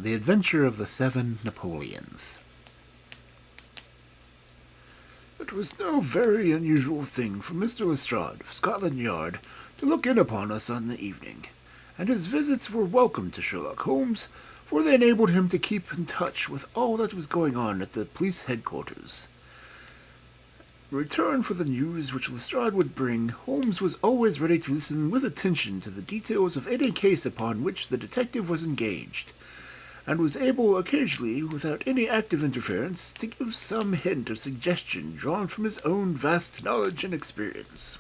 The Adventure of the Seven Napoleons. It was no very unusual thing for Mr. Lestrade of Scotland Yard to look in upon us on the evening, and his visits were welcome to Sherlock Holmes, for they enabled him to keep in touch with all that was going on at the police headquarters. In return for the news which Lestrade would bring, Holmes was always ready to listen with attention to the details of any case upon which the detective was engaged, and was able occasionally, without any active interference, to give some hint or suggestion drawn from his own vast knowledge and experience.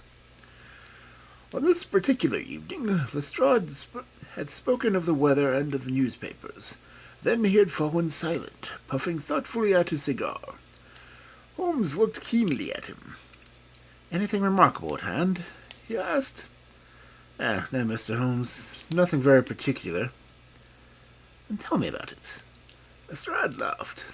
On this particular evening, Lestrade had spoken of the weather and of the newspapers. Then he had fallen silent, puffing thoughtfully at his cigar. Holmes looked keenly at him. "Anything remarkable at hand?" he asked. No, Mr. Holmes. Nothing very particular." "And tell me about it." Lestrade laughed.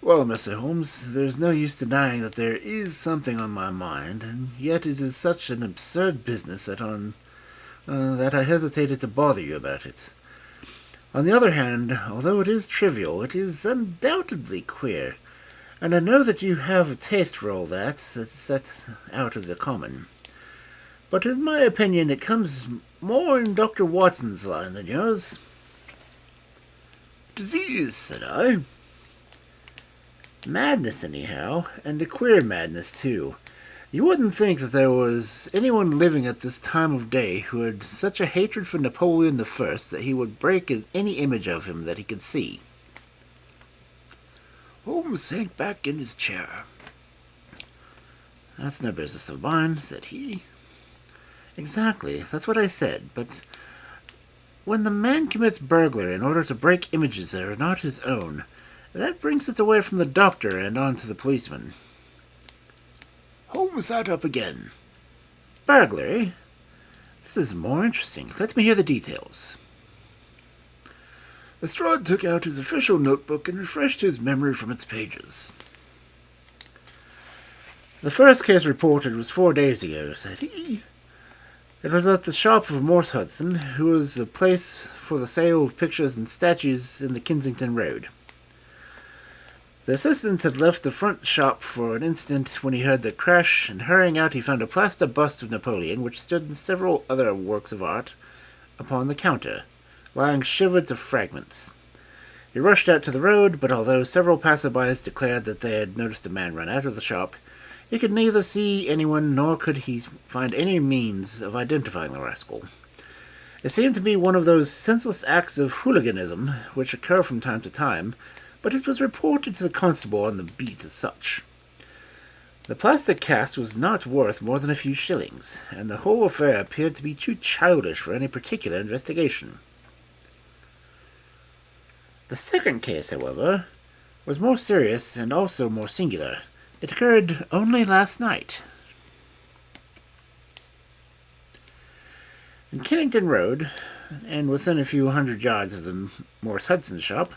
"Well, Mr. Holmes, there's no use denying that there is something on my mind, and yet it is such an absurd business that I hesitated to bother you about it. On the other hand, although it is trivial, it is undoubtedly queer, and I know that you have a taste for all that's set out of the common. But in my opinion, it comes more in Dr. Watson's line than yours." "Disease," said I. "Madness, anyhow, and a queer madness, too. You wouldn't think that there was anyone living at this time of day who had such a hatred for Napoleon the First that he would break any image of him that he could see." Holmes sank back in his chair. "That's no business of mine," said he. "Exactly, that's what I said, but when the man commits burglary in order to break images that are not his own, that brings it away from the doctor and on to the policeman." Holmes sat up again. "Burglary? This is more interesting. Let me hear the details." Lestrade took out his official notebook and refreshed his memory from its pages. "The first case reported was 4 days ago," said he. "It was at the shop of Morse Hudson, who was a place for the sale of pictures and statues in the Kensington Road. The assistant had left the front shop for an instant when he heard the crash, and hurrying out he found a plaster bust of Napoleon, which stood in several other works of art, upon the counter, lying shivered to fragments. He rushed out to the road, but although several passersby declared that they had noticed a man run out of the shop, he could neither see anyone nor could he find any means of identifying the rascal. It seemed to be one of those senseless acts of hooliganism which occur from time to time, but it was reported to the constable on the beat as such. The plaster cast was not worth more than a few shillings, and the whole affair appeared to be too childish for any particular investigation. The second case, however, was more serious and also more singular. It occurred only last night. In Kennington Road, and within a few hundred yards of the Morse Hudson shop,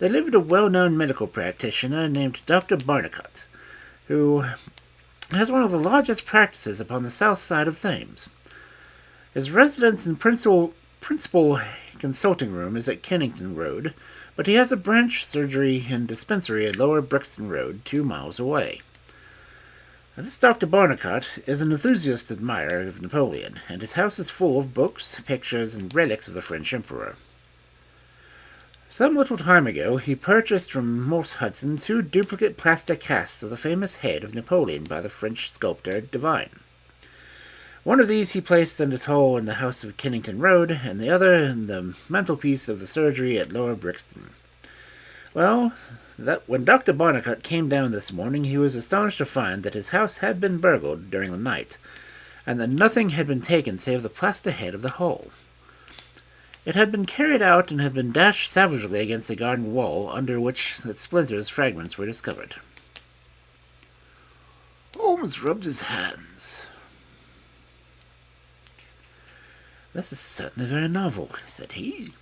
there lived a well-known medical practitioner named Dr. Barnicot, who has one of the largest practices upon the south side of Thames. His residence and principal consulting room is at Kennington Road, but he has a branch surgery and dispensary at Lower Brixton Road, 2 miles away. This Dr. Barnicot is an enthusiast admirer of Napoleon, and his house is full of books, pictures, and relics of the French Emperor. Some little time ago, he purchased from Morse Hudson 2 duplicate plaster casts of the famous head of Napoleon by the French sculptor Devine. One of these he placed in his hall in the house of Kennington Road, and the other in the mantelpiece of the surgery at Lower Brixton. Well, when Dr. Barnicot came down this morning, he was astonished to find that his house had been burgled during the night, and that nothing had been taken save the plaster head of the hall. It had been carried out and had been dashed savagely against the garden wall, under which its splinters fragments were discovered. Holmes rubbed his hands. "This is certainly very novel," said he.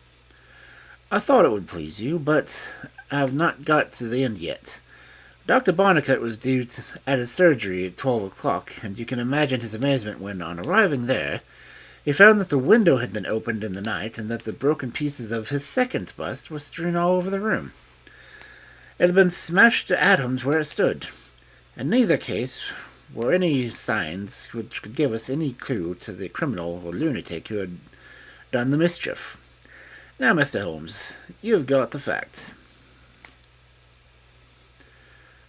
"I thought it would please you, but I have not got to the end yet. Dr. Barnicot was due at his surgery at 12 o'clock, and you can imagine his amazement when, on arriving there, He found that the window had been opened in the night and that the broken pieces of his second bust were strewn all over the room. It had been smashed to atoms where it stood. In neither case were any signs which could give us any clue to the criminal or lunatic who had done the mischief. Now, Mr. Holmes, you've got the facts.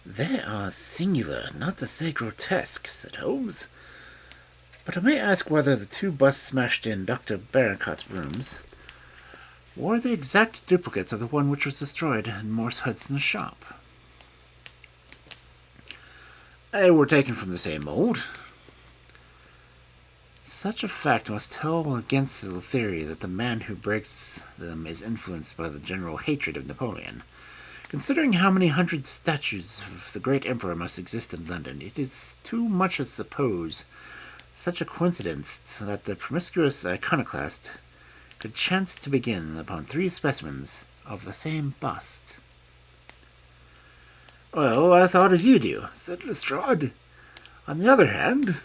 They are singular, not to say grotesque, said Holmes. But I may ask whether the two busts smashed in Dr. Barnicot's rooms were the exact duplicates of the one which was destroyed in Morse Hudson's shop. They were taken from the same mold. Such a fact must tell against the theory that the man who breaks them is influenced by the general hatred of Napoleon. Considering how many hundred statues of the great emperor must exist in London, it is too much to suppose such a coincidence that the promiscuous iconoclast could chance to begin upon 3 specimens of the same bust. Well, I thought as you do, said Lestrade. On the other hand,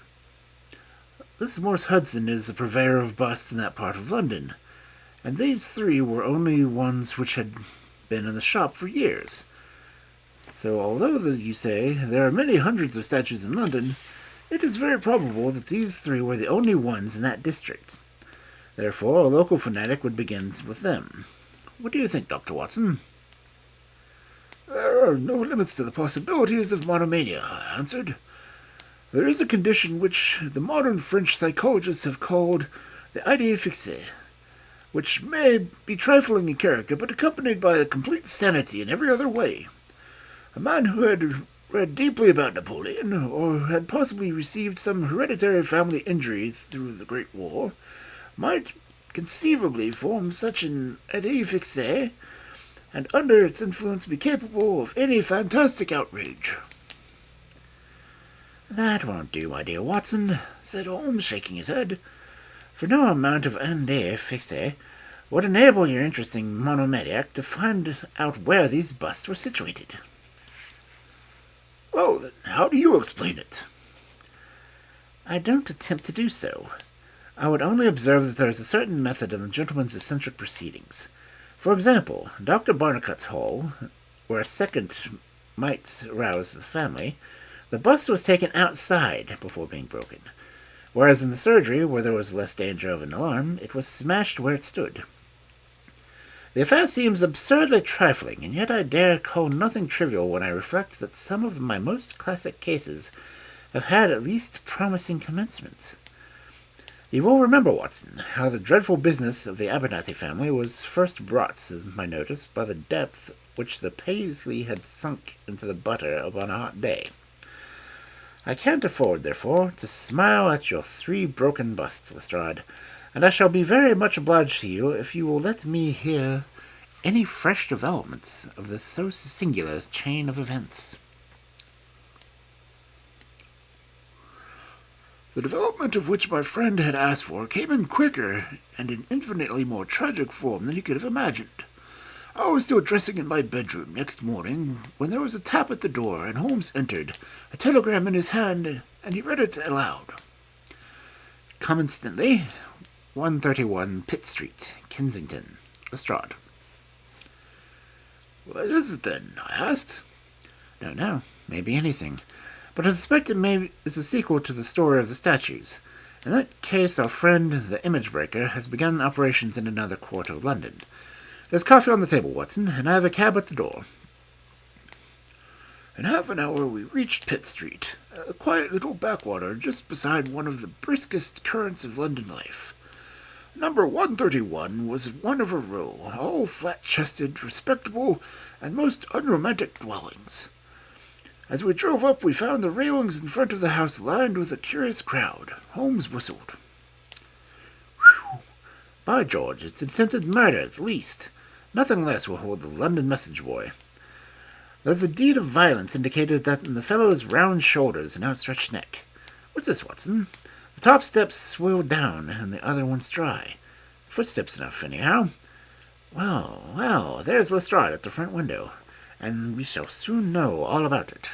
this Morse Hudson is the purveyor of busts in that part of London, and these 3 were only ones which had been in the shop for years. So although you say there are many hundreds of statues in London, it is very probable that these 3 were the only ones in that district. Therefore, a local fanatic would begin with them. What do you think, Dr. Watson? There are no limits to the possibilities of monomania, I answered. There is a condition which the modern French psychologists have called the idée fixe, which may be trifling in character, but accompanied by a complete sanity in every other way. A man who had read deeply about Napoleon, or had possibly received some hereditary family injury through the Great War, might conceivably form such an idée fixe, and under its influence be capable of any fantastic outrage. That won't do, my dear Watson, said Holmes, shaking his head, for no amount of idée fixe would enable your interesting monomaniac to find out where these busts were situated. Well, then, how do you explain it? I don't attempt to do so. I would only observe that there is a certain method in the gentleman's eccentric proceedings. For example, Dr. Barnicot's hall, where a second might rouse the family, the bust was taken outside before being broken, whereas in the surgery, where there was less danger of an alarm, it was smashed where it stood. The affair seems absurdly trifling, and yet I dare call nothing trivial when I reflect that some of my most classic cases have had at least promising commencements. You will remember, Watson, how the dreadful business of the Abernathy family was first brought to my notice by the depth which the paisley had sunk into the butter upon a hot day. I can't afford, therefore, to smile at your 3 broken busts, Lestrade, and I shall be very much obliged to you if you will let me hear any fresh developments of this so singular chain of events. The development of which my friend had asked for came in quicker and in infinitely more tragic form than he could have imagined. I was still dressing in my bedroom next morning when there was a tap at the door, and Holmes entered, a telegram in his hand, and he read it aloud. Come instantly. 131 Pitt Street, Kensington. Lestrade. What is it, then? I asked. Don't know. Maybe anything. But I suspect it is a sequel to the story of the statues. In that case, our friend, the image breaker, has begun operations in another quarter of London. There's coffee on the table, Watson, and I have a cab at the door. In half an hour we reached Pitt Street, a quiet little backwater just beside one of the briskest currents of London life. Number 131 was one of a row, all flat-chested, respectable, and most unromantic dwellings. As we drove up, we found the railings in front of the house lined with a curious crowd. Holmes whistled. Whew. By George, it's attempted murder, at least. Nothing less will hold the London message boy. There's a deed of violence indicated that in the fellow's round shoulders and outstretched neck. What's this, Watson? The top step's swilled down, and the other one's dry. Footsteps enough, anyhow. Well, there's Lestrade at the front window, and we shall soon know all about it.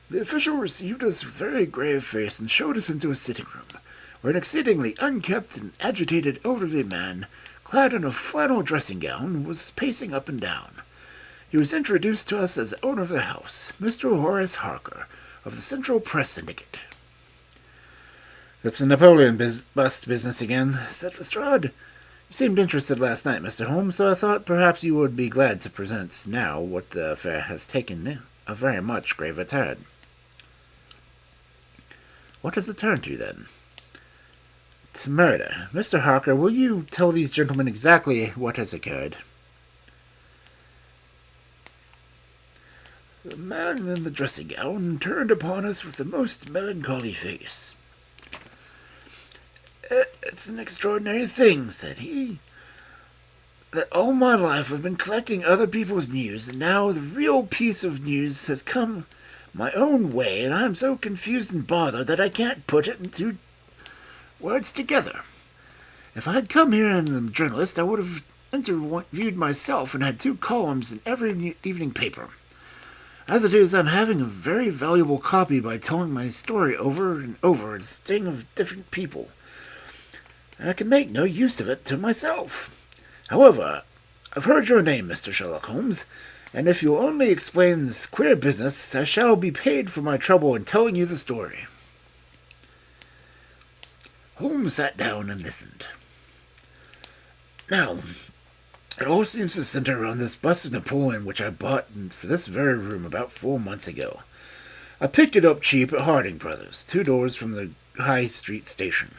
The official received us with a very grave face and showed us into a sitting room, where an exceedingly unkempt and agitated elderly man, clad in a flannel dressing gown, was pacing up and down. He was introduced to us as the owner of the house, Mr. Horace Harker, of the Central Press Syndicate. "It's the Napoleon bust business again," said Lestrade. "You seemed interested last night, Mr. Holmes, so I thought perhaps you would be glad to present now what the affair has taken a very much graver turn." "What has it turned to, then?" "To murder. Mr. Harker, will you tell these gentlemen exactly what has occurred?" The man in the dressing gown turned upon us with the most melancholy face. "It's an extraordinary thing," said he, "that all my life I've been collecting other people's news, and now the real piece of news has come my own way, and I'm so confused and bothered that I can't put it into words together. If I had come here as a journalist, I would have interviewed myself and had 2 columns in every evening paper. As it is, I'm having a very valuable copy by telling my story over and over a string of different people, and I can make no use of it to myself. However, I've heard your name, Mr. Sherlock Holmes, and if you'll only explain this queer business, I shall be paid for my trouble in telling you the story." Holmes sat down and listened. "Now, it all seems to center around this bust of Napoleon which I bought for this very room about 4 months ago. I picked it up cheap at Harding Brothers, 2 doors from the High Street station.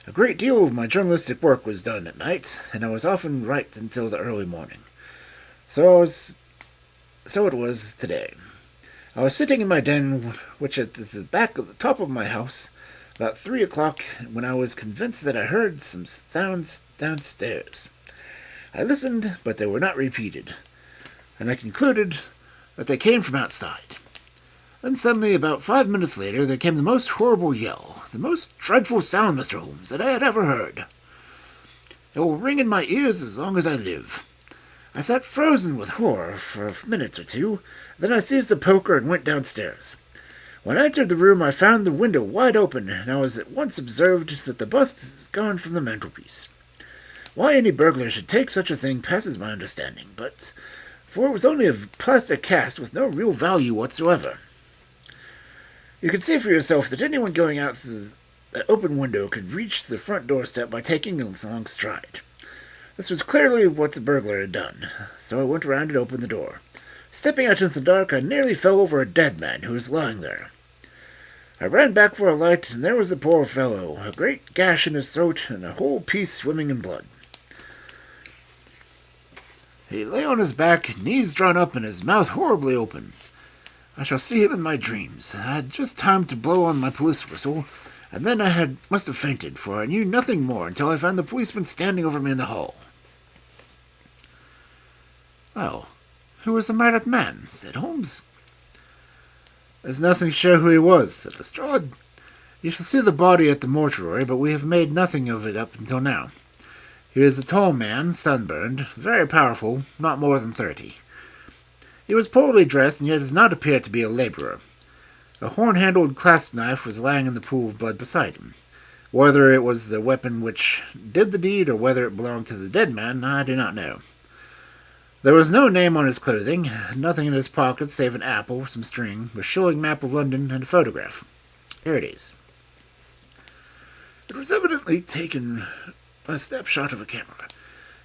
A great deal of my journalistic work was done at night, and I was often right until the early morning. So it was today. I was sitting in my den, which is the back of the top of my house, about 3 o'clock, when I was convinced that I heard some sounds downstairs. I listened, but they were not repeated, and I concluded that they came from outside. Then suddenly, about 5 minutes later, there came the most horrible yell, the most dreadful sound, Mr. Holmes, that I had ever heard. It will ring in my ears as long as I live. I sat frozen with horror for a minute or 2, then I seized a poker and went downstairs. When I entered the room, I found the window wide open, and I was at once observed that the bust is gone from the mantelpiece. Why any burglar should take such a thing passes my understanding, for it was only a plaster cast with no real value whatsoever. You can see for yourself that anyone going out through that open window could reach the front doorstep by taking a long stride. This was clearly what the burglar had done, so I went around and opened the door. Stepping out into the dark, I nearly fell over a dead man who was lying there. I ran back for a light, and there was the poor fellow, a great gash in his throat and a whole piece swimming in blood. He lay on his back, knees drawn up and his mouth horribly open. I shall see him in my dreams. I had just time to blow on my police whistle, and then must have fainted, for I knew nothing more until I found the policeman standing over me in the hall." "Well, who was the murdered man?" said Holmes. "There's nothing to show who he was," said Lestrade. "You shall see the body at the mortuary, but we have made nothing of it up until now. He was a tall man, sunburned, very powerful, not more than 30. He was poorly dressed, and yet does not appear to be a laborer. A horn-handled clasp knife was lying in the pool of blood beside him. Whether it was the weapon which did the deed, or whether it belonged to the dead man, I do not know. There was no name on his clothing, nothing in his pockets save an apple, some string, a shilling map of London, and a photograph. Here it is. It was evidently taken by a snapshot of a camera.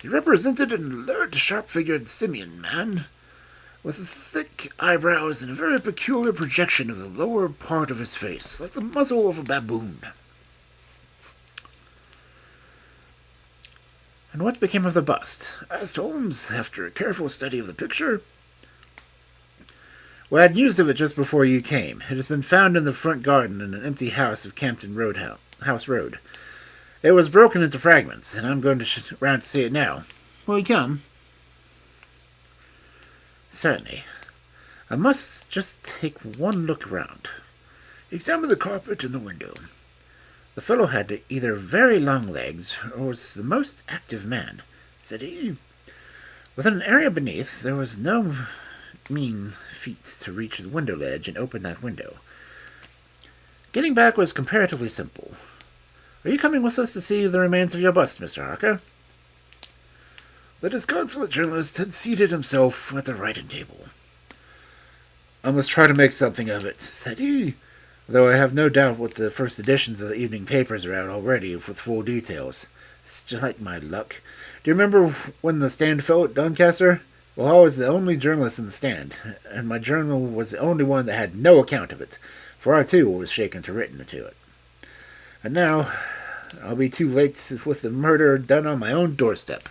He represented an alert, sharp-figured simian man, with thick eyebrows and a very peculiar projection of the lower part of his face, like the muzzle of a baboon." "And what became of the bust?" asked Holmes, after a careful study of the picture. "We had news of it just before you came. It has been found in the front garden in an empty house of Campden House Road. It was broken into fragments, and I'm going round to see it now. Will you come?" "Certainly. I must just take one look around." He examined the carpet and the window. "The fellow had either very long legs, or was the most active man," said he. "Within an area beneath, there was no mean feat to reach the window ledge and open that window. Getting back was comparatively simple. Are you coming with us to see the remains of your bust, Mr. Harker? The disconsolate journalist had seated himself at the writing table. I must try to make something of it, said he, though I have no doubt what the first editions of the evening papers are out already with full details. It's just like my luck. Do you remember when the stand fell at Doncaster? Well, I was the only journalist in the stand, and my journal was the only one that had no account of it, for I too was shaken to written to it. And now, I'll be too late with the murder done on my own doorstep.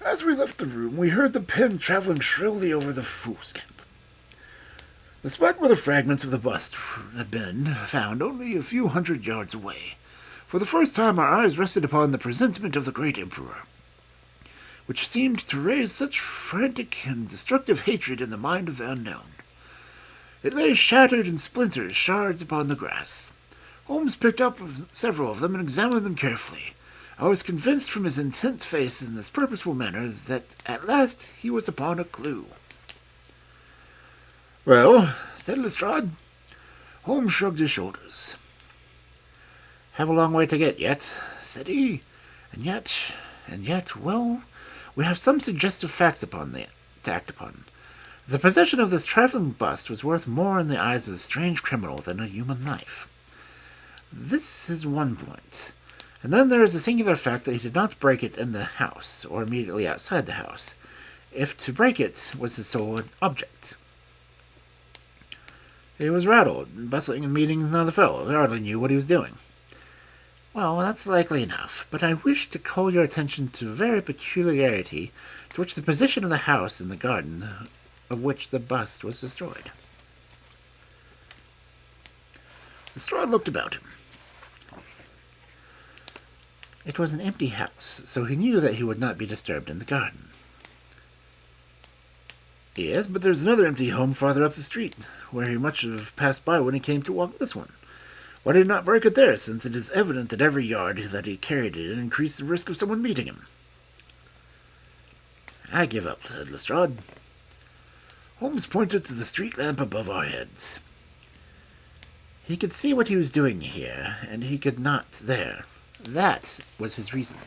As we left the room, we heard the pen traveling shrilly over the foolscap. The spot where the fragments of the bust had been found only a few hundred yards away. For the first time our eyes rested upon the presentment of the great emperor, which seemed to raise such frantic and destructive hatred in the mind of the unknown. It lay shattered in splinters, shards upon the grass. Holmes picked up several of them and examined them carefully. I was convinced from his intent face and his purposeful manner that at last he was upon a clue. Well, said Lestrade. Holmes shrugged his shoulders. Have a long way to get yet, said he. And yet, well, we have some suggestive facts to act upon. The possession of this trifling bust was worth more in the eyes of a strange criminal than a human life. This is one point. And then there is the singular fact that he did not break it in the house, or immediately outside the house, if to break it was his sole object. He was rattled, and bustling and meeting another fellow, who hardly knew what he was doing. Well, that's likely enough, but I wish to call your attention to a very peculiarity to which the position of the house in the garden of which the bust was destroyed. Lestrade looked about him. It was an empty house, so he knew that he would not be disturbed in the garden. Yes, but there's another empty home farther up the street, where he must have passed by when he came to walk this one. Why did he not break it there, since it is evident that every yard that he carried it in increased the risk of someone meeting him? I give up, said Lestrade. Holmes pointed to the street lamp above our heads. He could see what he was doing here, and he could not there. That was his reason.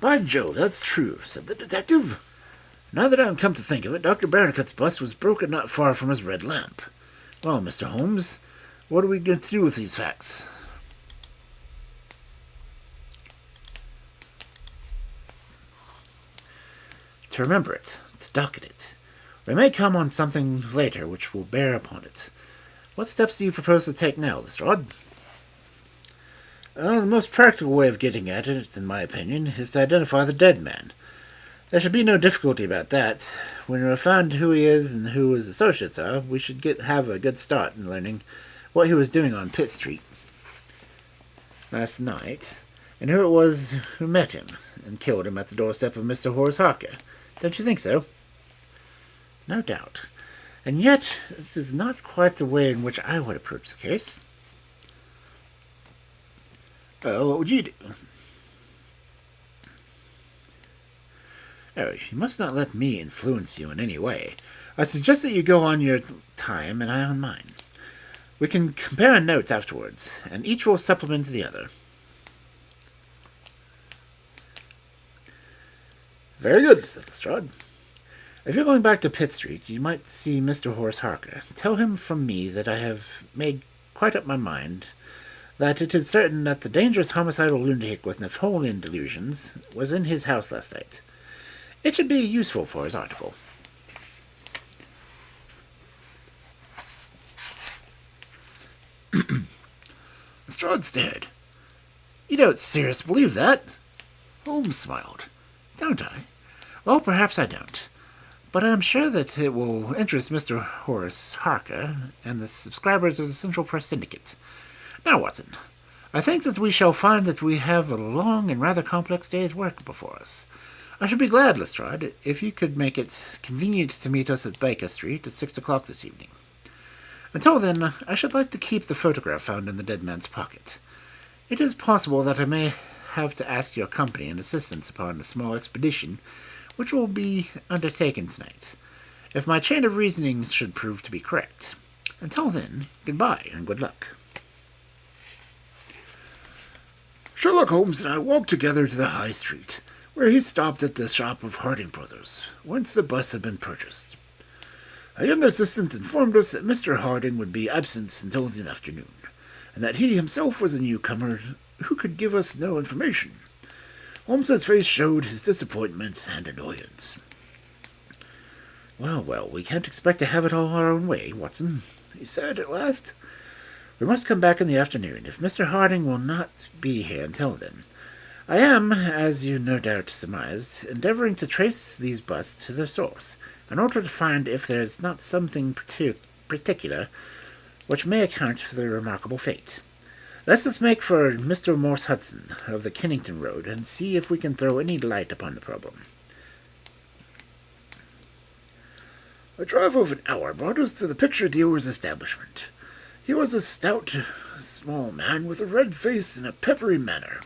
By Jove, that's true, said the detective. Now that I am come to think of it, Dr. Barnicot's bust was broken not far from his red lamp. Well, Mr. Holmes, what are we going to do with these facts? To remember it, to docket it. We may come on something later which will bear upon it. What steps do you propose to take now, Lestrade? The most practical way of getting at it, in my opinion, is to identify the dead man. There should be no difficulty about that. When we have found who he is and who his associates are, we should have a good start in learning what he was doing on Pitt Street last night, and who it was who met him and killed him at the doorstep of Mr. Horace Harker. Don't you think so? No doubt. And yet, it is not quite the way in which I would approach the case. What would you do? Oh, you must not let me influence you in any way. I suggest that you go on your time and I on mine. We can compare notes afterwards, and each will supplement the other. Very good, said Lestrade. If you're going back to Pitt Street, you might see Mr. Horace Harker. Tell him from me that I have made quite up my mind that it is certain that the dangerous homicidal lunatic with Napoleon delusions was in his house last night. It should be useful for his article. Lestrade stared. You don't seriously believe that? Holmes smiled. Don't I? Well, perhaps I don't. But I am sure that it will interest Mr. Horace Harker and the subscribers of the Central Press Syndicate. Now, Watson, I think that we shall find that we have a long and rather complex day's work before us. I should be glad, Lestrade, if you could make it convenient to meet us at Baker Street at 6 o'clock this evening. Until then, I should like to keep the photograph found in the dead man's pocket. It is possible that I may have to ask your company and assistance upon a small expedition which will be undertaken tonight, if my chain of reasoning should prove to be correct. Until then, goodbye and good luck. Sherlock Holmes and I walked together to the High Street, where he stopped at the shop of Harding Brothers, whence the bust had been purchased. A young assistant informed us that Mr. Harding would be absent until the afternoon, and that he himself was a newcomer who could give us no information. Holmes's face showed his disappointment and annoyance. Well, we can't expect to have it all our own way, Watson, he said at last. We must come back in the afternoon, if Mr. Harding will not be here until then. I am, as you no doubt surmised, endeavouring to trace these busts to their source, in order to find if there is not something particular which may account for their remarkable fate. Let us make for Mr. Morse Hudson of the Kennington Road and see if we can throw any light upon the problem. A drive of an hour brought us to the picture dealer's establishment. He was a stout, small man with a red face and a peppery manner.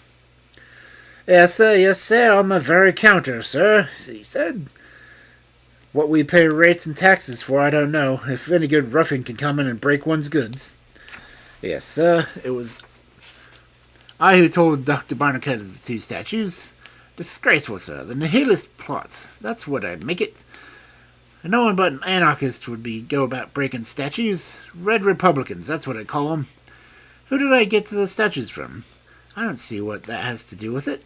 Yes, sir, on my very counter, sir, he said. What we pay rates and taxes for, I don't know, if any good ruffian can come in and break one's goods. Yes, sir, it was I who told Dr. Barnacle of the two statues. Disgraceful, sir, the nihilist plot, that's what I'd make it. And no one but an anarchist would go about breaking statues. Red Republicans, that's what I call them. Who did I get the statues from? I don't see what that has to do with it.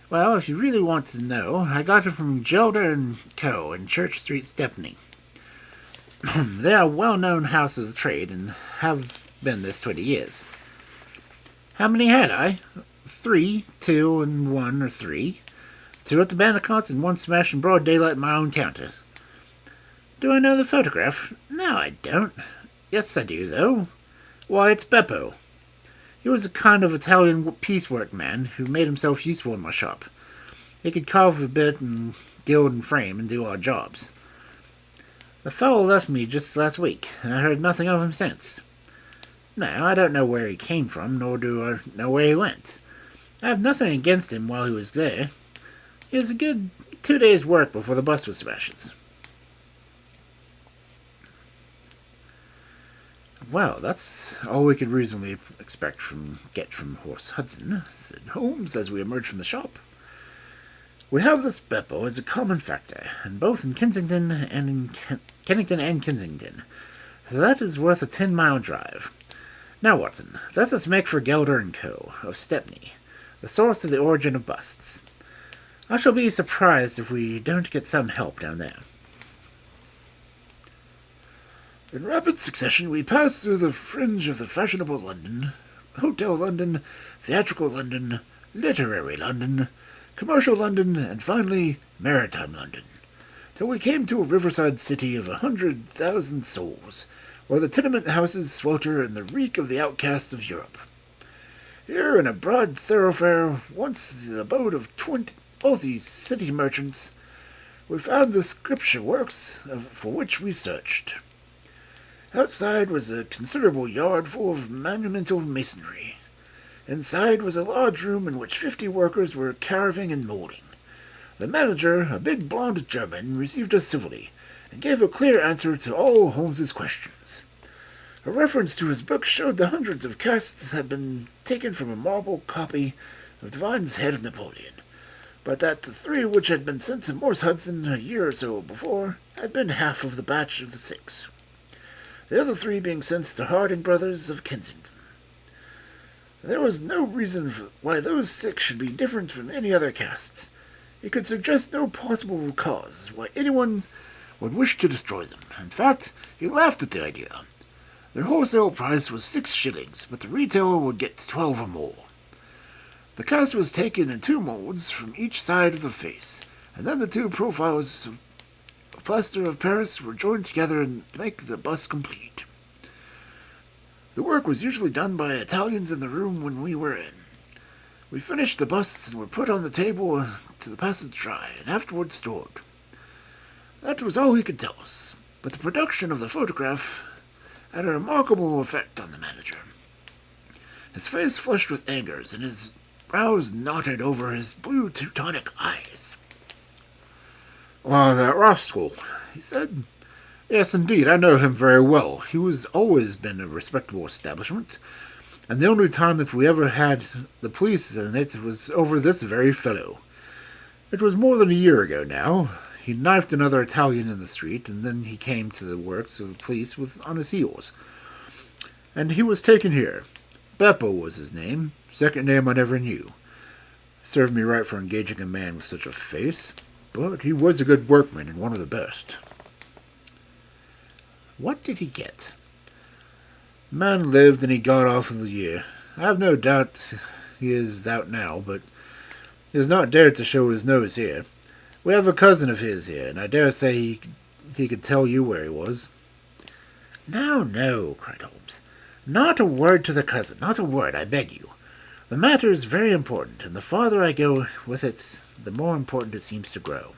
Well, if you really want to know, I got it from Gelder & Co. in Church Street, Stepney. They are a well-known house of the trade and have been this 20 years. How many had I? 3, 2, and 1 or 3. 2 at the Bandicots and 1 smashed in broad daylight in my own counter. Do I know the photograph? No, I don't. Yes, I do, though. Why, it's Beppo. He was a kind of Italian piecework man who made himself useful in my shop. He could carve a bit and gild and frame and do odd jobs. The fellow left me just last week, and I heard nothing of him since. Now, I don't know where he came from, nor do I know where he went. I have nothing against him while he was there. He was a good 2 days' work before the bust was smashed. Well, that's all we could reasonably get from Horse Hudson, said Holmes as we emerged from the shop. We have this Beppo as a common factor, and both in Kensington and Kennington and Kensington, so that is worth a 10-mile drive. Now, Watson, let us make for Gelder & Co. of Stepney, the source of the origin of busts. I shall be surprised if we don't get some help down there. In rapid succession, we passed through the fringe of the fashionable London, Hotel London, Theatrical London, Literary London, Commercial London, and finally, Maritime London, till we came to a riverside city of 100,000 souls, where the tenement houses swelter in the reek of the outcasts of Europe. Here, in a broad thoroughfare, once the abode of both these city merchants, we found the scripture works for which we searched. Outside was a considerable yard full of monumental masonry. Inside was a large room in which 50 workers were carving and molding. The manager, a big blond German, received us civilly, and gave a clear answer to all Holmes's questions. A reference to his book showed that hundreds of casts had been taken from a marble copy of Devine's Head of Napoleon, but that the 3 which had been sent to Morse Hudson a year or so before had been half of the batch of the 6. The other 3 being sent to Harding Brothers of Kensington. There was no reason why those 6 should be different from any other casts. He could suggest no possible cause why anyone would wish to destroy them. In fact, he laughed at the idea. Their wholesale price was 6 shillings, but the retailer would get 12 or more. The cast was taken in 2 molds from each side of the face, and then the 2 profiles of plaster of Paris were joined together and make the bust complete. The work was usually done by Italians in the room when we were in. We finished the busts and were put on the table to the passage dry, and afterwards stored. That was all he could tell us, but the production of the photograph had a remarkable effect on the manager. His face flushed with anger, and his brows knotted over his blue Teutonic eyes. "Why, that rascal," he said. "Yes, indeed, I know him very well. He was always been a respectable establishment, and the only time that we ever had the police in it was over this very fellow. It was more than a year ago now. He knifed another Italian in the street, and then he came to the works of the police on his heels. And he was taken here. Beppo was his name, second name I never knew. Served me right for engaging a man with such a face, but he was a good workman and one of the best." "What did he get?" "Man lived and he got off in the year. I have no doubt he is out now, but he has not dared to show his nose here. We have a cousin of his here, and I dare say he could tell you where he was." "No, no," cried Holmes. "Not a word to the cousin, not a word, I beg you. The matter is very important, and the farther I go with it, the more important it seems to grow.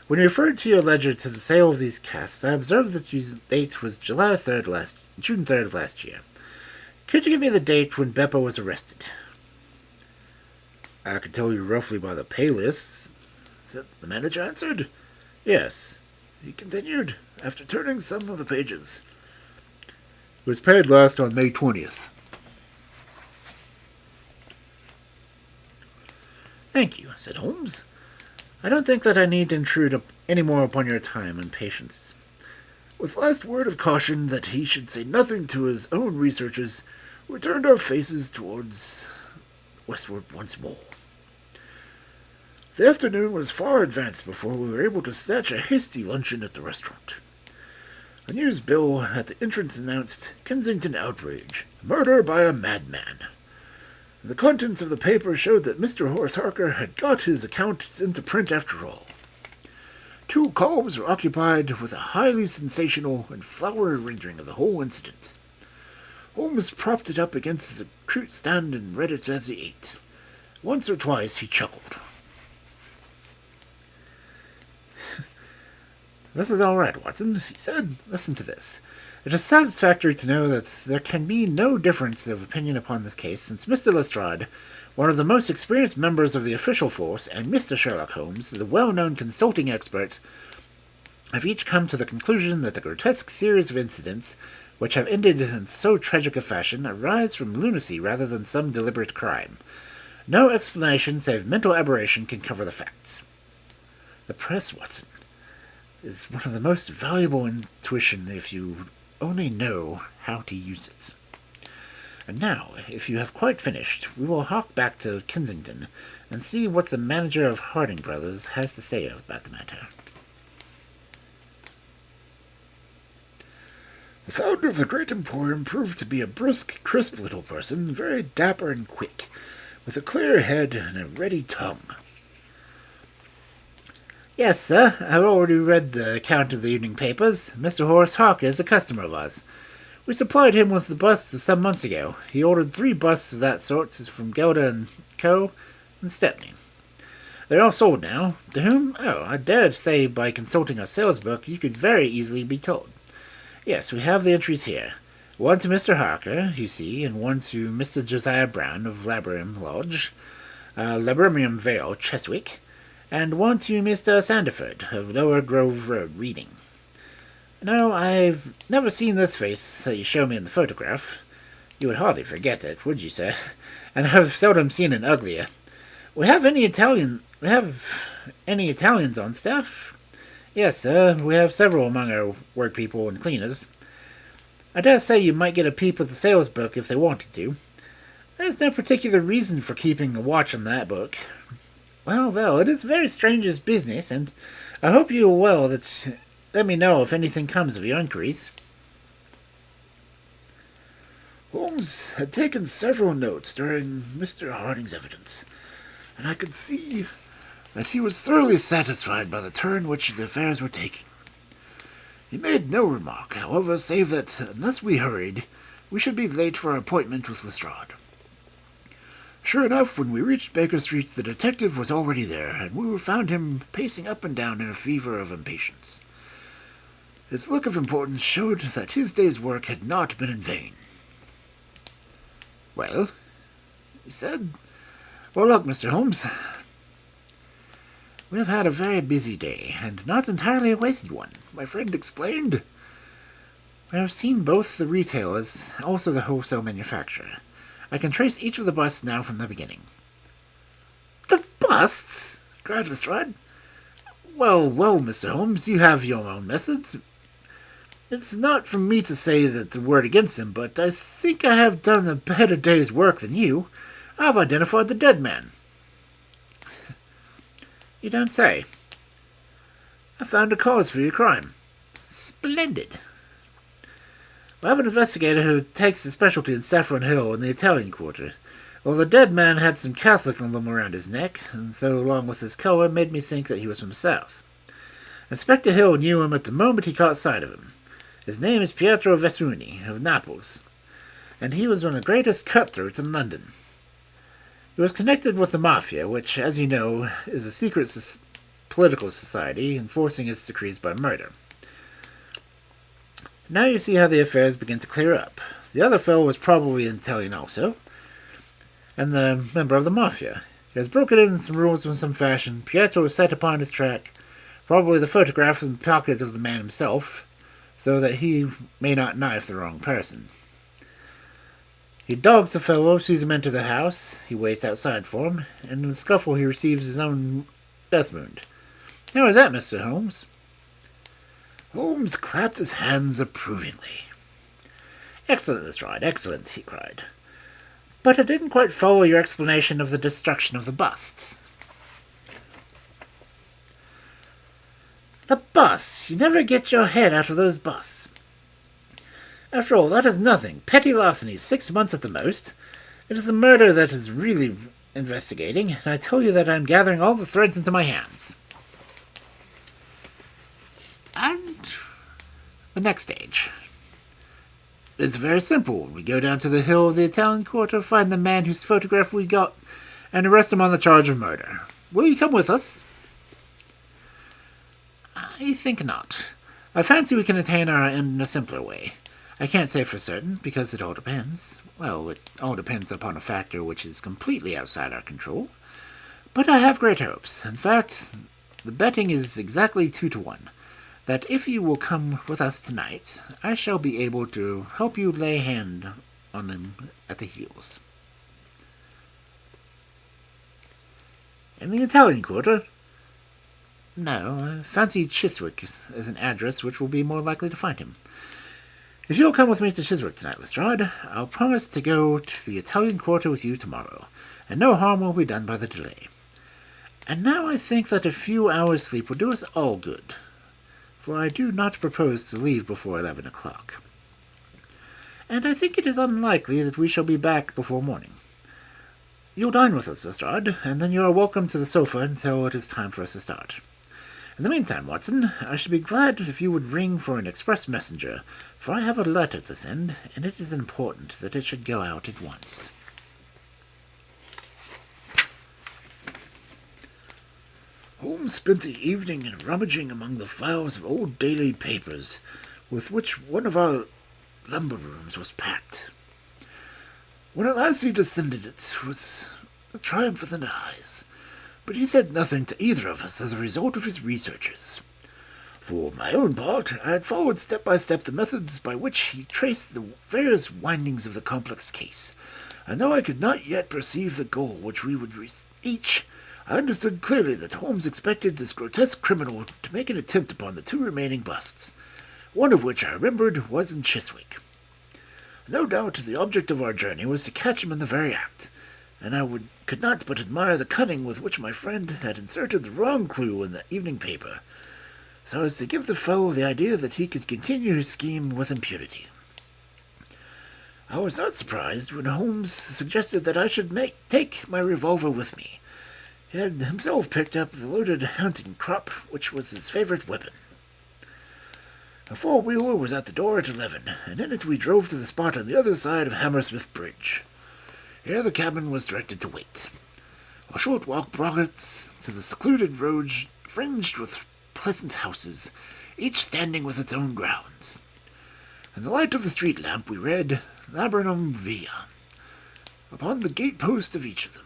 When you referred to your ledger to the sale of these casts, I observed that your date was June 3rd of last year. Could you give me the date when Beppo was arrested?" "I could tell you roughly by the pay lists," the manager answered. "Yes," he continued, after turning some of the pages. "It was paid last on May 20th. "Thank you," said Holmes. "I don't think that I need to intrude any more upon your time and patience." With last word of caution that he should say nothing to his own researches, we turned our faces towards westward once more. The afternoon was far advanced before we were able to snatch a hasty luncheon at the restaurant. A news bill at the entrance announced Kensington outrage, murder by a madman. The contents of the paper showed that Mr. Horace Harker had got his account into print after all. 2 columns were occupied with a highly sensational and flowery rendering of the whole incident. Holmes propped it up against his fruit stand and read it as he ate. Once or twice he chuckled. "This is all right, Watson," he said. "Listen to this. It is satisfactory to know that there can be no difference of opinion upon this case, since Mr. Lestrade, one of the most experienced members of the official force, and Mr. Sherlock Holmes, the well-known consulting expert, have each come to the conclusion that the grotesque series of incidents which have ended in so tragic a fashion arise from lunacy rather than some deliberate crime. No explanation save mental aberration can cover the facts. The press, Watson, is one of the most valuable intuition if you only know how to use it. And now, if you have quite finished, we will hark back to Kensington and see what the manager of Harding Brothers has to say about the matter." The founder of the great emporium proved to be a brisk, crisp little person, very dapper and quick, with a clear head and a ready tongue. "Yes, sir, I've already read the account of the evening papers. Mr. Horace Harker is a customer of ours. We supplied him with the busts some months ago. He ordered 3 busts of that sort from Gelder and Co. and Stepney. They're all sold now. To whom? Oh, I dare say by consulting our sales book you could very easily be told. Yes, we have the entries here. 1 to Mr. Harker, you see, and 1 to Mr. Josiah Brown of Laburnum Lodge, Laburnum Vale, Cheswick, and 1 to Mr. Sanderford of Lower Grove Road, Reading. No, I've never seen this face that you show me in the photograph. You would hardly forget it, would you, sir? And I've seldom seen an uglier. We have any Italians on staff? Yes, sir, we have several among our workpeople and cleaners. I dare say you might get a peep at the sales book if they wanted to. There's no particular reason for keeping a watch on that book. Well, it is very strange business, and I hope you will let me know if anything comes of your inquiries." Holmes had taken several notes during Mr. Harding's evidence, and I could see that he was thoroughly satisfied by the turn which the affairs were taking. He made no remark, however, save that, unless we hurried, we should be late for our appointment with Lestrade. Sure enough, when we reached Baker Street, the detective was already there, and we found him pacing up and down in a fever of impatience. His look of importance showed that his day's work had not been in vain. "Well," he said. "Well, look, Mr. Holmes, we have had a very busy day, and not entirely a wasted one," my friend explained. "We have seen both the retail as also the wholesale manufacturer. I can trace each of the busts now from the beginning." "The busts?" cried Lestrade. Well, Mr. Holmes, you have your own methods. It's not for me to say that the word against him, but I think I have done a better day's work than you. I've identified the dead man." "You don't say." "I found a cause for your crime." "Splendid." "I have an investigator who takes a specialty in Saffron Hill in the Italian quarter. Well, the dead man had some Catholic emblem around his neck, and so, along with his color, made me think that he was from the South. Inspector Hill knew him at the moment he caught sight of him. His name is Pietro Vesuni, of Naples, and he was one of the greatest cutthroats in London. He was connected with the Mafia, which, as you know, is a secret political society enforcing its decrees by murder. Now you see how the affairs begin to clear up. The other fellow was probably an Italian also, and the member of the Mafia. He has broken in some rules in some fashion. Pietro was set upon his track, probably the photograph in the pocket of the man himself, so that he may not knife the wrong person. He dogs the fellow, sees him enter the house, he waits outside for him, and in the scuffle he receives his own death wound. How is that, Mr. Holmes?" Holmes clapped his hands approvingly. "Excellent, Lestrade, excellent," he cried. "But I didn't quite follow your explanation of the destruction of the busts." "The busts! You never get your head out of those busts. After all, that is nothing. Petty larceny, 6 months at the most. It is a murder that is really investigating, and I tell you that I am gathering all the threads into my hands." "And the next stage?" "It's very simple. We go down to the hill of the Italian quarter, find the man whose photograph we got, and arrest him on the charge of murder. Will you come with us?" "I think not. I fancy we can attain our end in a simpler way. I can't say for certain, because it all depends. Well, it all depends upon a factor which is completely outside our control. But I have great hopes. In fact, the betting is exactly 2-1. That if you will come with us tonight, I shall be able to help you lay hand on him at the heels." "In the Italian quarter?" "No, I fancy Chiswick as an address which will be more likely to find him. If you'll come with me to Chiswick tonight, Lestrade, I'll promise to go to the Italian quarter with you tomorrow, and no harm will be done by the delay. And now I think that a few hours' sleep will do us all good, for I do not propose to leave before 11 o'clock. And I think it is unlikely that we shall be back before morning. You'll dine with us, Lestrade, and then you are welcome to the sofa until it is time for us to start. In the meantime, Watson, I should be glad if you would ring for an express messenger, for I have a letter to send, and it is important that it should go out at once." Holmes spent the evening in rummaging among the files of old daily papers with which one of our lumber rooms was packed. When at last he descended, it was a triumph within his eyes, but he said nothing to either of us as a result of his researches. For my own part, I had followed step by step the methods by which he traced the various windings of the complex case, and though I could not yet perceive the goal which we would reach, I understood clearly that Holmes expected this grotesque criminal to make an attempt upon the 2 remaining busts, one of which I remembered was in Chiswick. No doubt the object of our journey was to catch him in the very act, and I could not but admire the cunning with which my friend had inserted the wrong clue in the evening paper, so as to give the fellow the idea that he could continue his scheme with impunity. I was not surprised when Holmes suggested that I should take my revolver with me. He had himself picked up the loaded hunting crop, which was his favorite weapon. A 4-wheeler was at the door at 11, and in it we drove to the spot on the other side of Hammersmith Bridge. Here the cabin was directed to wait. A short walk brought us to the secluded road fringed with pleasant houses, each standing with its own grounds. In the light of the street lamp we read Laburnum Via upon the gate-post of each of them.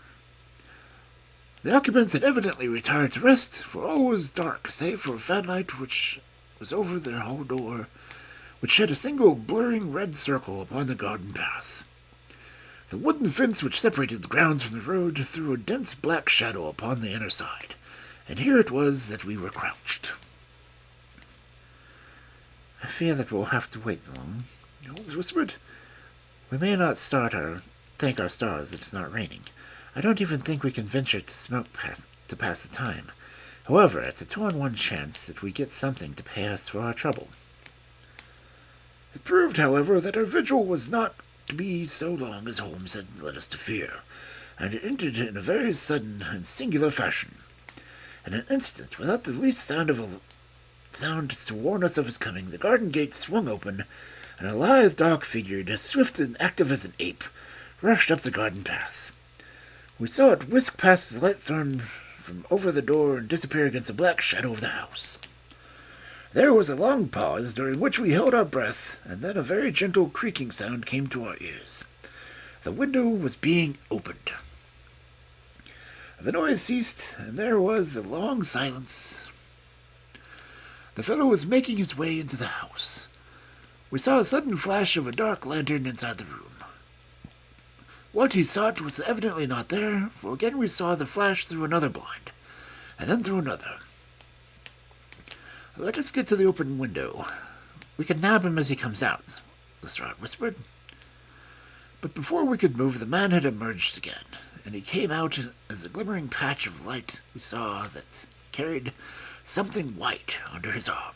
The occupants had evidently retired to rest, for all was dark, save for a fanlight which was over their hall door, which shed a single blurring red circle upon the garden path. The wooden fence which separated the grounds from the road threw a dense black shadow upon the inner side, and here it was that we were crouched. "I fear that we'll have to wait long," Holmes whispered. "We may not thank our stars that it's not raining. I don't even think we can venture to smoke to pass the time. However, it's a 2-on-1 chance that we get something to pay us for our trouble." It proved, however, that our vigil was not to be so long as Holmes had led us to fear, and it ended in a very sudden and singular fashion. In an instant, without the least sound to warn us of his coming, the garden gate swung open, and a lithe, dark figure, as swift and active as an ape, rushed up the garden path. We saw it whisk past the light thrown from over the door and disappear against the black shadow of the house. There was a long pause, during which we held our breath, and then a very gentle creaking sound came to our ears. The window was being opened. The noise ceased, and there was a long silence. The fellow was making his way into the house. We saw a sudden flash of a dark lantern inside the room. What he sought was evidently not there, for again we saw the flash through another blind, and then through another. "Let us get to the open window. We can nab him as he comes out," Lestrade whispered. But before we could move, the man had emerged again, and he came out as a glimmering patch of light we saw that carried something white under his arm.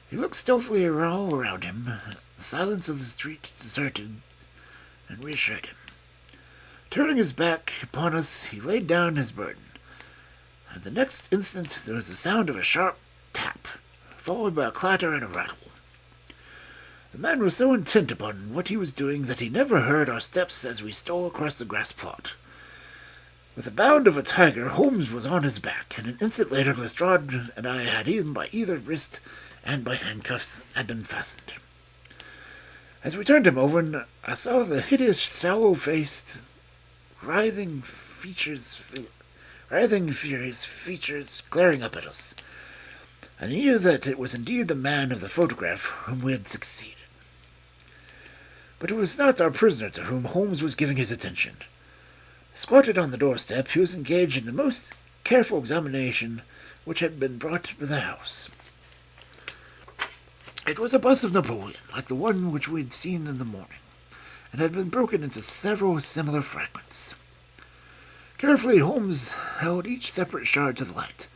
He looked stealthily all around him. The silence of the street deserted and reassured him. Turning his back upon us, he laid down his burden, and the next instant there was the sound of a sharp tap, followed by a clatter and a rattle. The man was so intent upon what he was doing that he never heard our steps as we stole across the grass plot. With the bound of a tiger, Holmes was on his back, and an instant later Lestrade and I had him by either wrist and by handcuffs had been fastened. As we turned him over, I saw the hideous, sallow-faced, writhing, furious features glaring up at us. I knew that it was indeed the man of the photograph whom we had succeeded. But it was not our prisoner to whom Holmes was giving his attention. Squatted on the doorstep, he was engaged in the most careful examination which had been brought to the house. It was a bust of Napoleon, like the one which we had seen in the morning, and had been broken into several similar fragments. Carefully, Holmes held each separate shard to the light,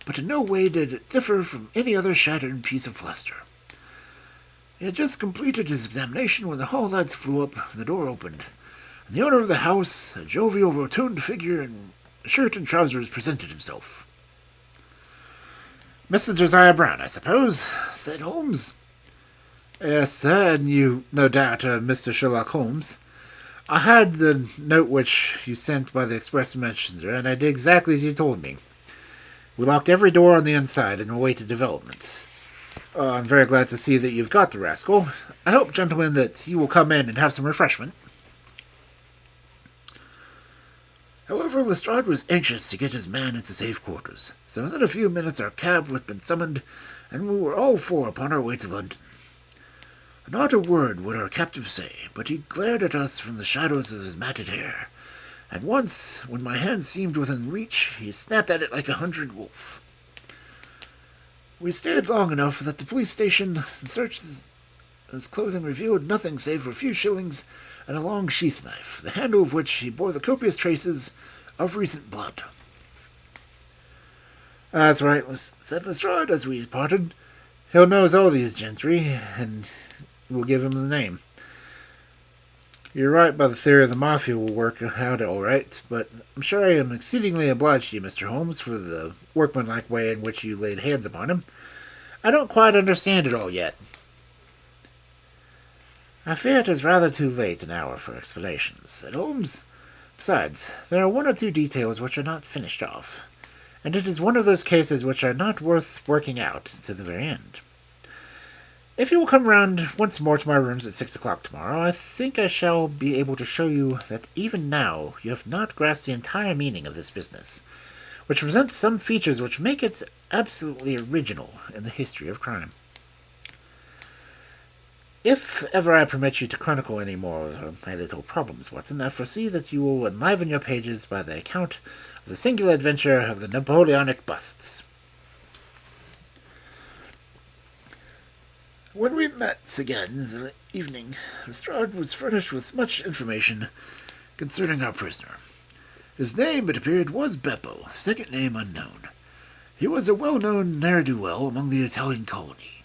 but in no way did it differ from any other shattered piece of plaster. He had just completed his examination when the hall lights flew up, the door opened, and the owner of the house, a jovial, rotund figure in shirt and trousers, presented himself. "Mr. Josiah Brown, I suppose," said Holmes. "Yes, sir, and you, no doubt, are Mr. Sherlock Holmes. I had the note which you sent by the express messenger, and I did exactly as you told me. We locked every door on the inside and awaited developments. I'm very glad to see that you've got the rascal. I hope, gentlemen, that you will come in and have some refreshment." However, Lestrade was anxious to get his man into safe quarters, so within a few minutes our cab had been summoned, and we were all four upon our way to London. Not a word would our captive say, but he glared at us from the shadows of his matted hair, and once, when my hand seemed within reach, he snapped at it like a hungry wolf. We stayed long enough that the police station searched his clothing revealed nothing save for a few shillings and a long sheath knife, the handle of which he bore the copious traces of recent blood. "That's right," said Lestrade as we parted. "He'll knows all these gentry, and we'll give him the name. You're right by the theory of the Mafia will work out all right, but I'm sure I am exceedingly obliged to you, Mr. Holmes, for the workmanlike way in which you laid hands upon him. I don't quite understand it all yet." I fear it is rather too late an hour for explanations, said Holmes. Besides, there are one or two details which are not finished off, and it is one of those cases which are not worth working out to the very end. If you will come round once more to my rooms at 6 o'clock tomorrow, I think I shall be able to show you that even now you have not grasped the entire meaning of this business, which presents some features which make it absolutely original in the history of crime. If ever I permit you to chronicle any more of my little problems, Watson, I foresee that you will enliven your pages by the account of the singular adventure of the Napoleonic busts. When we met again in the evening, Lestrade was furnished with much information concerning our prisoner. His name, it appeared, was Beppo, second name unknown. He was a well-known ne'er-do-well among the Italian colony.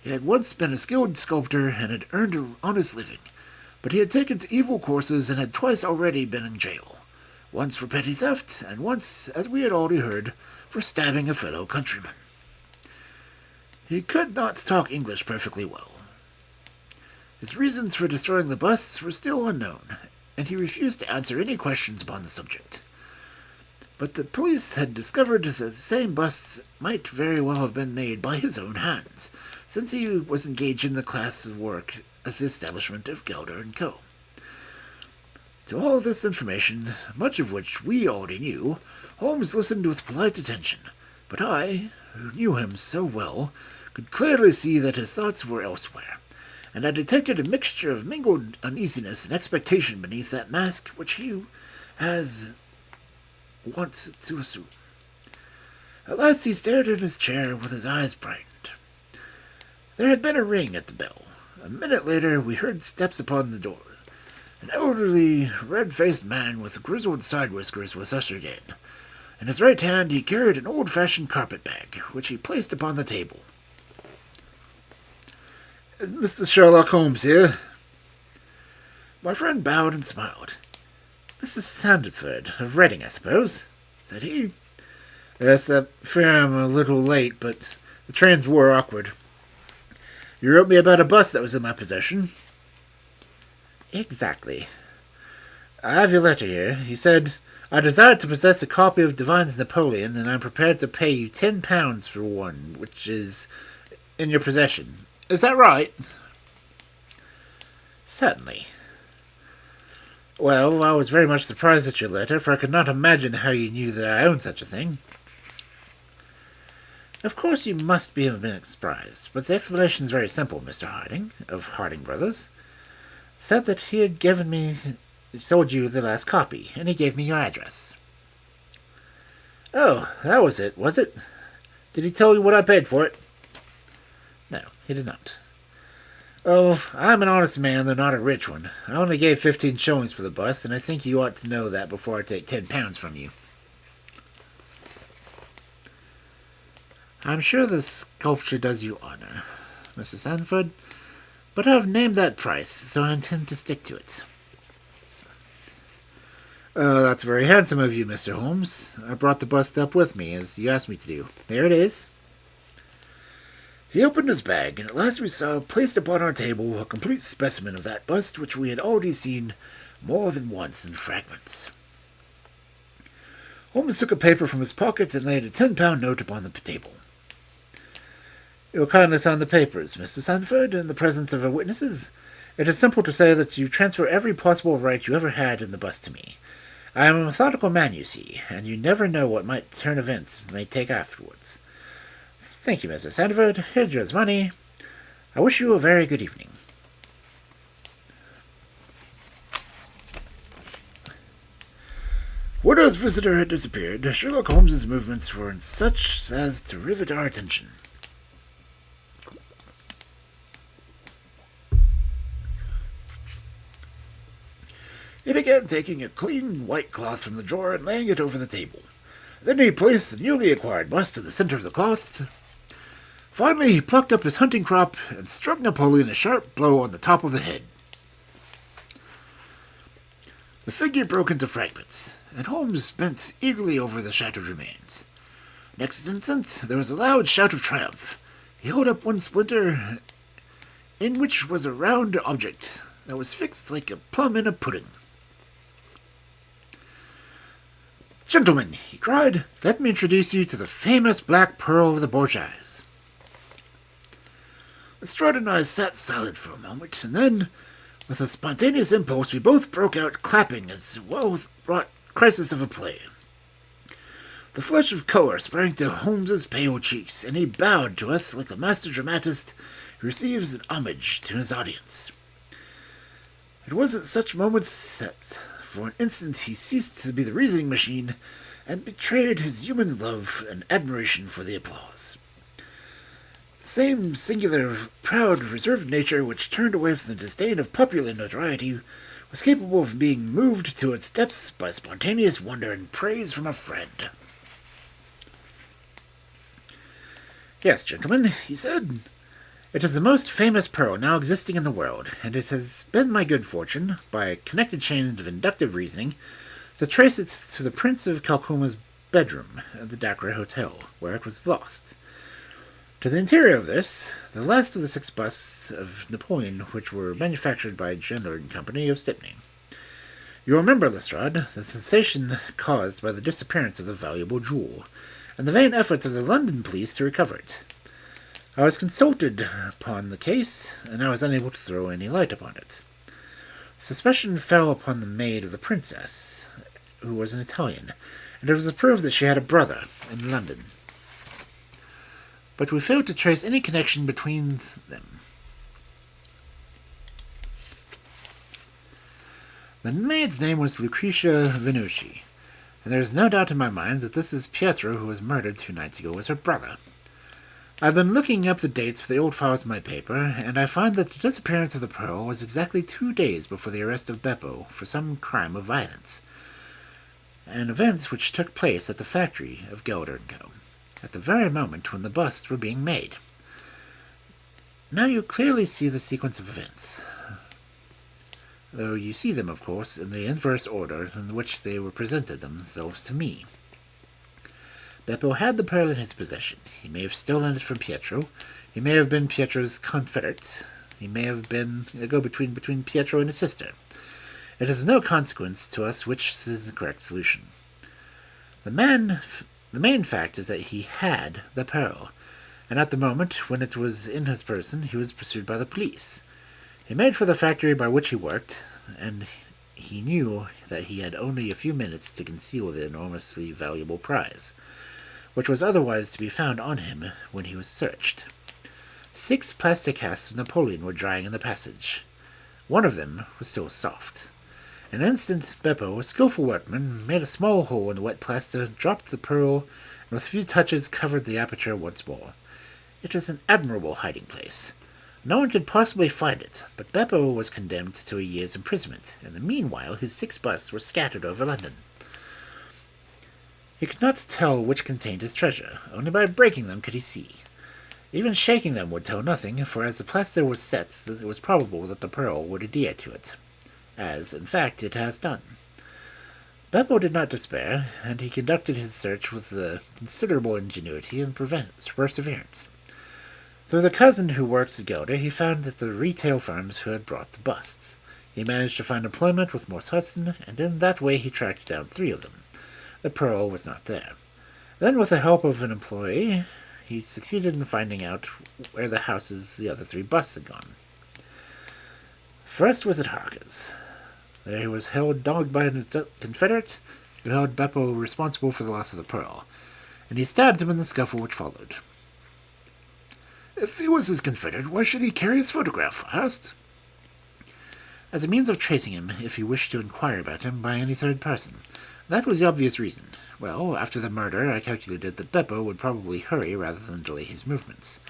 He had once been a skilled sculptor and had earned an honest living, but he had taken to evil courses and had twice already been in jail, once for petty theft, and once, as we had already heard, for stabbing a fellow countryman. He could not talk English perfectly well. His reasons for destroying the busts were still unknown, and he refused to answer any questions upon the subject. But the police had discovered that the same busts might very well have been made by his own hands, since he was engaged in the class of work as the establishment of Gelder and Co. To all this information, much of which we already knew, Holmes listened with polite attention, but I, who knew him so well, could clearly see that his thoughts were elsewhere, and I detected a mixture of mingled uneasiness and expectation beneath that mask which he has wont to assume. At last he stared in his chair with his eyes brightened. There had been a ring at the bell. A minute later we heard steps upon the door. An elderly, red-faced man with grizzled side whiskers was ushered in. In his right hand he carried an old-fashioned carpet-bag, which he placed upon the table. "Mr. Sherlock Holmes here." My friend bowed and smiled. "Mrs. Sandford, of Reading, I suppose?" said he. "Yes, I fear I'm a little late, but the trains were awkward. You wrote me about a bust that was in my possession." "Exactly. I have your letter here. You said, 'I desire to possess a copy of Devine's Napoleon, and I'm prepared to pay you £10 for one, which is in your possession.' Is that right?" "Certainly." "Well, I was very much surprised at your letter, for I could not imagine how you knew that I owned such a thing." "Of course you must have been surprised, but the explanation is very simple. Mr. Harding, of Harding Brothers, said that he had sold you the last copy, and he gave me your address." "Oh, that was it, was it? Did he tell you what I paid for it?" "No, he did not." "Oh, I'm an honest man, though not a rich one. I only gave 15 shillings for the bust, and I think you ought to know that before I take £10 from you." "I'm sure the sculpture does you honor, Mrs. Sandford, but I've named that price, so I intend to stick to it." "That's very handsome of you, Mr. Holmes. I brought the bust up with me, as you asked me to do. There it is." He opened his bag, and at last we saw placed upon our table a complete specimen of that bust which we had already seen more than once in fragments. Holmes took a paper from his pocket and laid a £10 note upon the table. "Your kindness on the papers, Mr. Sandford, in the presence of our witnesses. It is simple to say that you transfer every possible right you ever had in the bust to me. I am a methodical man, you see, and you never know what turn events may take afterwards. Thank you, Mr. Sandford. Here's your money. I wish you a very good evening." When his visitor had disappeared, Sherlock Holmes's movements were such as to rivet our attention. He began taking a clean white cloth from the drawer and laying it over the table. Then he placed the newly acquired bust in the center of the cloth. Finally, he plucked up his hunting crop and struck Napoleon a sharp blow on the top of the head. The figure broke into fragments, and Holmes bent eagerly over the shattered remains. Next instant, there was a loud shout of triumph. He held up one splinter in which was a round object that was fixed like a plum in a pudding. "Gentlemen," he cried, "let me introduce you to the famous Black Pearl of the Borgias." Lestrade and I sat silent for a moment, and then, with a spontaneous impulse, we both broke out clapping as well-wrought crisis of a play. The flush of colour sprang to Holmes's pale cheeks, and he bowed to us like a master dramatist who receives an homage to his audience. It was at such moments that, for an instant, he ceased to be the reasoning machine and betrayed his human love and admiration for the applause. The same singular, proud, reserved nature which turned away from the disdain of popular notoriety was capable of being moved to its depths by spontaneous wonder and praise from a friend. "Yes, gentlemen," he said, "it is the most famous pearl now existing in the world, and it has been my good fortune, by a connected chain of inductive reasoning, to trace it to the Prince of Calcuma's bedroom at the Dacre Hotel, where it was lost. To the interior of this, the last of the 6 busts of Napoleon which were manufactured by Gendler and Company of Stepney. You remember, Lestrade, the sensation caused by the disappearance of the valuable jewel, and the vain efforts of the London police to recover it. I was consulted upon the case, and I was unable to throw any light upon it. Suspicion fell upon the maid of the princess, who was an Italian, and it was proved that she had a brother in London. But we failed to trace any connection between them. The maid's name was Lucretia Venucci, and there is no doubt in my mind that this is Pietro, who was murdered 2 nights ago, was her brother. I've been looking up the dates for the old files in my paper, and I find that the disappearance of the pearl was exactly 2 days before the arrest of Beppo for some crime of violence, an event which took place at the factory of Gelder & Co., at the very moment when the busts were being made. Now you clearly see the sequence of events, though you see them, of course, in the inverse order in which they were presented themselves to me. Beppo had the pearl in his possession. He may have stolen it from Pietro. He may have been Pietro's confederate. He may have been a go-between between Pietro and his sister. It is of no consequence to us which is the correct solution. The main fact is that he had the pearl, and at the moment when it was in his person he was pursued by the police. He made for the factory by which he worked, and he knew that he had only a few minutes to conceal the enormously valuable prize, which was otherwise to be found on him when he was searched. 6 plastic casts of Napoleon were drying in the passage. One of them was still soft. In an instant, Beppo, a skilful workman, made a small hole in the wet plaster, dropped the pearl, and with a few touches covered the aperture once more. It was an admirable hiding place. No one could possibly find it, but Beppo was condemned to a year's imprisonment, and in the meanwhile his 6 busts were scattered over London. He could not tell which contained his treasure. Only by breaking them could he see. Even shaking them would tell nothing, for as the plaster was set, it was probable that the pearl would adhere to it, as, in fact, it has done. Beppo did not despair, and he conducted his search with considerable ingenuity and perseverance. Through the cousin who works at Gelder, he found that the retail firms who had brought the busts. He managed to find employment with Morse Hudson, and in that way he tracked down 3 of them. The pearl was not there. Then, with the help of an employee, he succeeded in finding out where the houses the other 3 busts had gone. First was at Harker's. There he was dogged by a confederate who held Beppo responsible for the loss of the pearl, and he stabbed him in the scuffle which followed. "If he was his confederate, why should he carry his photograph?" I asked. As a means of tracing him, if he wished to inquire about him by any third person. That was the obvious reason. Well, after the murder, I calculated that Beppo would probably hurry rather than delay his movements.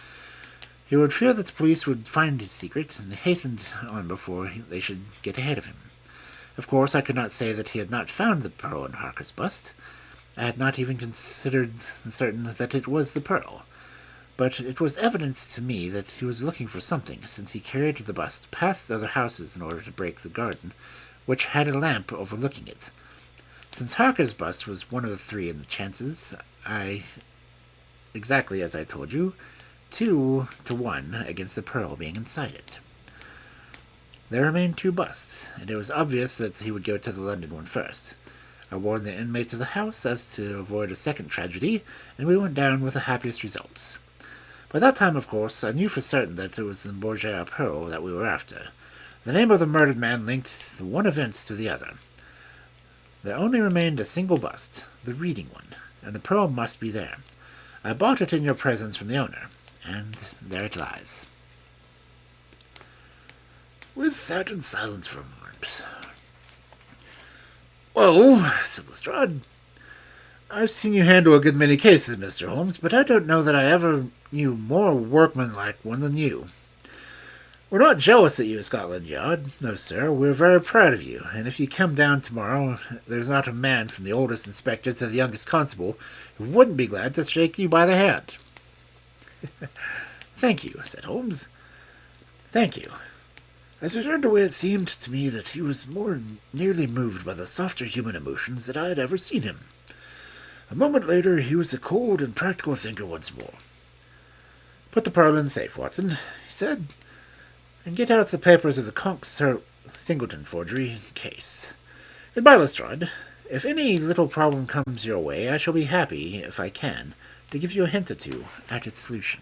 He would fear that the police would find his secret, and hastened on before they should get ahead of him. Of course, I could not say that he had not found the pearl in Harker's bust. I had not even considered certain that it was the pearl. But it was evident to me that he was looking for something, since he carried the bust past other houses in order to break the garden, which had a lamp overlooking it. Since Harker's bust was one of the 3 in the chances, exactly as I told you, 2-1 against the pearl being inside it. There remained 2 busts, and it was obvious that he would go to the London one first. I warned the inmates of the house as to avoid a second tragedy, and we went down with the happiest results. By that time, of course, I knew for certain that it was the Borgia pearl that we were after. The name of the murdered man linked the one event to the other. There only remained a single bust, the reading one, and the pearl must be there. I bought it in your presence from the owner, and there it lies. We sat in silence for a moment. "Well," said Lestrade, "I've seen you handle a good many cases, Mr. Holmes, but I don't know that I ever knew more workmanlike one than you. We're not jealous at you at Scotland Yard. No, sir, we're very proud of you, and if you come down tomorrow, there's not a man from the oldest inspector to the youngest constable who wouldn't be glad to shake you by the hand." "Thank you," said Holmes. "Thank you." As we turned away, it seemed to me that he was more nearly moved by the softer human emotions that I had ever seen him. A moment later, he was a cold and practical thinker once more. "Put the pearl in the safe, Watson," he said, "and get out the papers of the Conk Singleton forgery case. Goodbye, Lestrade. If any little problem comes your way, I shall be happy, if I can, to give you a hint or two at its solution."